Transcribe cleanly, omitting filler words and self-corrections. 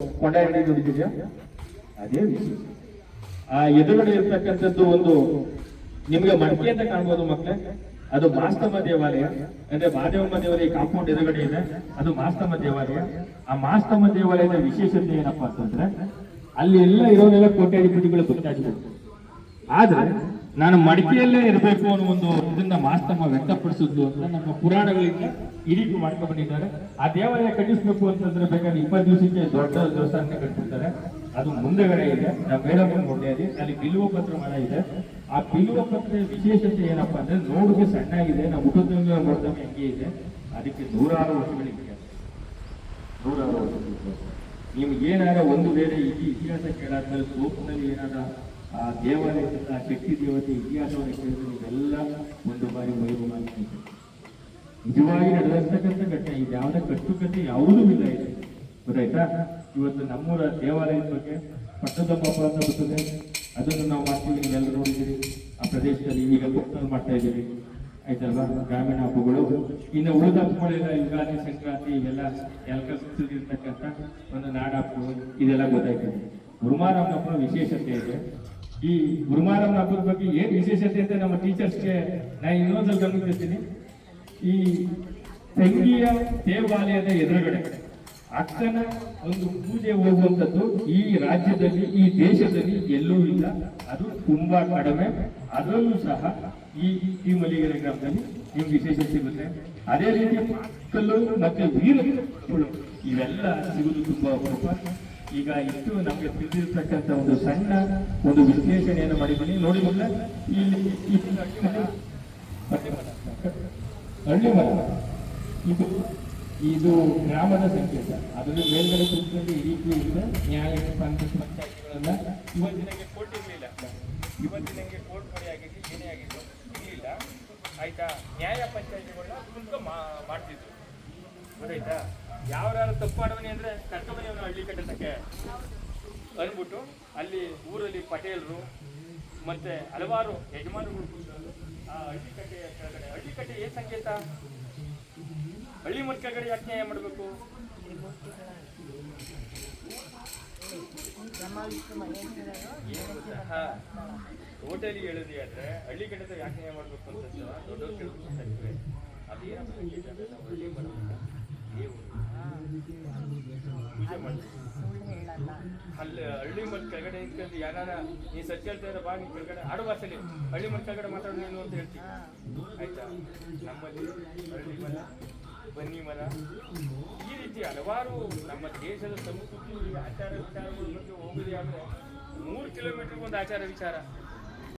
ಕೊಂಡ ಎಣ್ಣೆ ನೋಡಿದೆಯಾ? ಅದೇ ವಿಷಯ. ಆ ಎದುರುಗಡೆ ಇರ್ತಕ್ಕಂಥದ್ದು ಒಂದು ನಿಮ್ಗೆ ಮಡಿಕೆ ಅಂತ ಕಾಣ್ಬೋದು ಮಕ್ಕಳೇ, ಅದು ಮಾಸ್ತಮ್ಮ ದೇವಾಲಯ. ಅಂದ್ರೆ ಮಹಾದೇವಮ್ಮ ದೇವಾಲಯ ಕಾಂಪೌಂಡ್ ಎದುರುಗಡೆ ಇದೆ, ಅದು ಮಾಸ್ತಮ್ಮ ದೇವಾಲಯ. ಆ ಮಾಸ್ತಮ್ಮ ದೇವಾಲಯದ ವಿಶೇಷತೆ ಏನಪ್ಪಾ ಅಂತಂದ್ರೆ ಅಲ್ಲಿ ಎಲ್ಲ ಇರೋನೆಲ್ಲ ಕೋಟ್ಯಾಧಿಪತಿಗಳು ಗೊತ್ತಾಗ್ಬೇಕು. ಆದ್ರೆ ನಾನು ಮಡಿಕೆಯಲ್ಲೇ ಇರಬೇಕು ಅನ್ನೋ ಒಂದು ಇದನ್ನ ಮಾಸ್ತಮ್ಮ ವ್ಯಕ್ತಪಡಿಸಿದ್ದು ಅಂತ ನಮ್ಮ ಪುರಾಣಗಳಿಂದ ಹಿರಿದು ಮಾಡ್ಕೊಂಡು ಬಂದಿದ್ದಾರೆ. ಆ ದೇವಾಲಯ ಕಟ್ಟಿಸ್ಬೇಕು ಅಂತಂದ್ರೆ ಬೇಕಾದ್ರೆ 20 ದಿವಸಕ್ಕೆ ದೊಡ್ಡ ದೇವಸ್ಥಾನ ಕಟ್ಟಿರ್ತಾರೆ. ಅದು ಮುಂದೆಗಡೆ ಇದೆ, ನಾವು ಮೇಡಮ್ ನೋಡಿದೆ, ಅಲ್ಲಿ ಬಿಲ್ವ ಪತ್ರ ಮರ ಇದೆ. ಆ ಬಿಲ್ವ ಪತ್ರದ ವಿಶೇಷತೆ ಏನಪ್ಪಾ ಅಂದ್ರೆ ನೋಡಿಗೆ ಸಣ್ಣಾಗಿದೆ, ನಾವು ಮುಖದಂಗ ನೋಡಿದಂಗೆ ಹೆಂಗೆ ಇದೆ. ಅದಕ್ಕೆ ನೂರಾರು ವರ್ಷಗಳಿದೆ, ನೂರಾರು ವರ್ಷಗಳಿದೆ. ನೀವು ಏನಾರ ಒಂದು ಬೇರೆ ಇತಿಹಾಸ ಕೇಳಾದ್ಮೇಲೆ ಸೋಪ್ನಲ್ಲಿ ಏನಾರ ಆ ದೇವಾಲಯದ ಶಕ್ತಿ ದೇವತೆ ಇತಿಹಾಸವನ್ನು ಕೇಳಿದ್ರೆ ಇವೆಲ್ಲ ಒಂದು ಬಾರಿ ವೈಭವವಾಗಿ ನಿಜವಾಗಿ ನಡೆದಿರ್ತಕ್ಕಂಥ ಘಟನೆ. ಇದು ಯಾವುದೇ ಕಟ್ಟುಕತೆ ಯಾವುದೂ ಇಲ್ಲ ಇದೆ, ಗೊತ್ತಾಯ್ತಾ? ಇವತ್ತು ನಮ್ಮೂರ ದೇವಾಲಯದ ಬಗ್ಗೆ ಪಟ್ಟದಮ್ಮ ಹಬ್ಬ ಅಂತ ಬರ್ತದೆ, ಅದನ್ನು ನಾವು ಮಾಡ್ತೀವಿ, ನೀವೆಲ್ಲ ನೋಡಿದ್ದೀರಿ. ಆ ಪ್ರದೇಶದಲ್ಲಿ ಈಗ ಕೊಪ್ಪದಲ್ಲಿ ಮಾಡ್ತಾ ಇದ್ದೀವಿ, ಆಯ್ತಲ್ವಾ? ಗ್ರಾಮೀಣ ಹಬ್ಬಗಳು. ಇನ್ನು ಉಳಿದ ಹಬ್ಬಗಳೆಲ್ಲ ಯುಗಾದಿ, ಸಂಕ್ರಾಂತಿ, ಇವೆಲ್ಲ ಇರ್ತಕ್ಕಂಥ ಒಂದು ನಾಡ ಹಬ್ಬ, ಇದೆಲ್ಲ ಗೊತ್ತಾಯ್ತದೆ. ಗುರುಮಾರಮ್ಮನ ಹಬ್ಬ ವಿಶೇಷತೆ ಇದೆ. ಈ ಗುರುಮಾರಮ್ಮನ ಹಬ್ಬದ ಬಗ್ಗೆ ಏನ್ ವಿಶೇಷತೆ ಅಂತ ನಮ್ಮ ಟೀಚರ್ಸ್ಗೆ ನಾನು ಇನ್ನೊಂದ್ಸಲ ಗಮನಿಸ್ತೀನಿ. ಈ ತಂಗಿಯ ದೇವಾಲಯದ ಎದುರುಗಡೆ ಅಕ್ಕನ ಒಂದು ಪೂಜೆ ಹೋಗುವಂಥದ್ದು ಈ ರಾಜ್ಯದಲ್ಲಿ, ಈ ದೇಶದಲ್ಲಿ ಎಲ್ಲೂ ಇಲ್ಲ. ಅದು ತುಂಬಾ ಕಡಿಮೆ. ಅದರಲ್ಲೂ ಸಹ ಈ ಮಲ್ಲಿಗೆರೆ ಗ್ರಾಮದಲ್ಲಿ ನಿಮ್ಗೆ ವಿಶೇಷ ಸಿಗುತ್ತೆ. ಅದೇ ರೀತಿ ಮಕ್ಕಳು ಮತ್ತೆ ವೀರ ಇವೆಲ್ಲ ಸಿಗುವುದು ತುಂಬಾ ಅಪರೂಪ. ಈಗ ಇಷ್ಟು ನಮ್ಗೆ ತಿಳಿದಿರ್ತಕ್ಕಂಥ ಒಂದು ಸಣ್ಣ ಒಂದು ವಿಶ್ಲೇಷಣೆಯನ್ನು ಮಾಡಿದ್ದೀನಿ. ನೋಡಿ ಮೊದಲ ಹಳ್ಳಿ ಮರ ಇದು ಗ್ರಾಮದ ಸಂಕೇತ. ಅದರಲ್ಲಿ ಮೇಲ್ಗಡೆ ಕೂತ್ಕೊಂಡು ಈ ರೀತಿ ಇದೆ. ನ್ಯಾಯ ಪಂಚಾಯತಿಗಳನ್ನ ಇವತ್ತಿನಂಗೆ ಕೋರ್ಟ್ ಇರಲಿಲ್ಲ, ಇವತ್ತಿನಂಗೆ ಕೋರ್ಟ್ ಮನೆ ಆಗಿದ್ದು ಏನೇ ಆಗಿದ್ದು ಇರಲಿಲ್ಲ, ಆಯ್ತಾ? ನ್ಯಾಯ ಪಂಚಾಯತಿಗಳನ್ನ ಶುಲ್ಕ ಮಾಡ್ತಿದ್ರು, ಗೊತ್ತಾಯ್ತಾ? ಯಾವ್ಯಾರು ತಪ್ಪು ಮಾಡವನಿ ಅಂದ್ರೆ ಕರ್ಕೊಂಬನಿಯವನು ಹಳ್ಳಿ ಕಟ್ಟಕ್ಕೆ ಅಂದ್ಬಿಟ್ಟು ಅಲ್ಲಿ ಊರಲ್ಲಿ ಪಟೇಲರು ಮತ್ತೆ ಹಲವಾರು ಯಜಮಾನರು ಆ ಹಳ್ಳಿಕಟ್ಟೆಯ ಕೆಳಗಡೆ. ಹಳ್ಳಿಕಟ್ಟೆ ಏನ್ ಸಂಕೇತ? ಹಳ್ಳಿ ಮಠ ಕೆಳಗಡೆ ಯಾಕೆ ನ್ಯಾಯ ಮಾಡಬೇಕು? ಟೋಟಲಿ ಹೇಳಿದ್ರಿ ಆದ್ರೆ ಹಳ್ಳಿ ಕಟ್ಟೆ ಯಾಕೆ ನ್ಯಾಯ ಮಾಡಬೇಕು ಅಂತ ದೊಡ್ಡವ್ರು ಕೇಳ್ತಾರೆ. ಅದೇನು ಸಂಕೇತ ಅಂದ್ರೆ ನಾವು ಹಳ್ಳಿ ಮಠ ಪೂಜೆ ಮಾಡ್ತೀವಿ. ಅಲ್ಲಿ ಹಳ್ಳಿ ಮಠ ಕೆಳಗಡೆ ನಿಂತ್ಕೊಂಡು ಯಾರ ನೀ ಸತ್ಯ ಹೇಳ್ತಾ ಇರೋ ಬಾ, ನೀ ಕೆಳಗಡೆ ಆಡು ಭಾಷೆಲಿ ಹಳ್ಳಿ ಮಠ ಕೆಳಗಡೆ ಮಾತಾಡೋದು ನೀನು ಅಂತ ಹೇಳ್ತೀವಿ, ಆಯ್ತಾ? ನಮ್ಮಲ್ಲಿ ಹಳ್ಳಿ ಮರ, ಬನ್ನಿ ಮರ, ಈ ರೀತಿ ಹಲವಾರು ನಮ್ಮ ದೇಶದ ಸಂಸ್ಕೃತಿ ಆಚಾರ ವಿಚಾರಗಳ ಬಗ್ಗೆ ಹೋಗುದೇ ಆದ್ರೆ 3 ಕಿಲೋಮೀಟರ್ ಒಂದು ಆಚಾರ ವಿಚಾರ.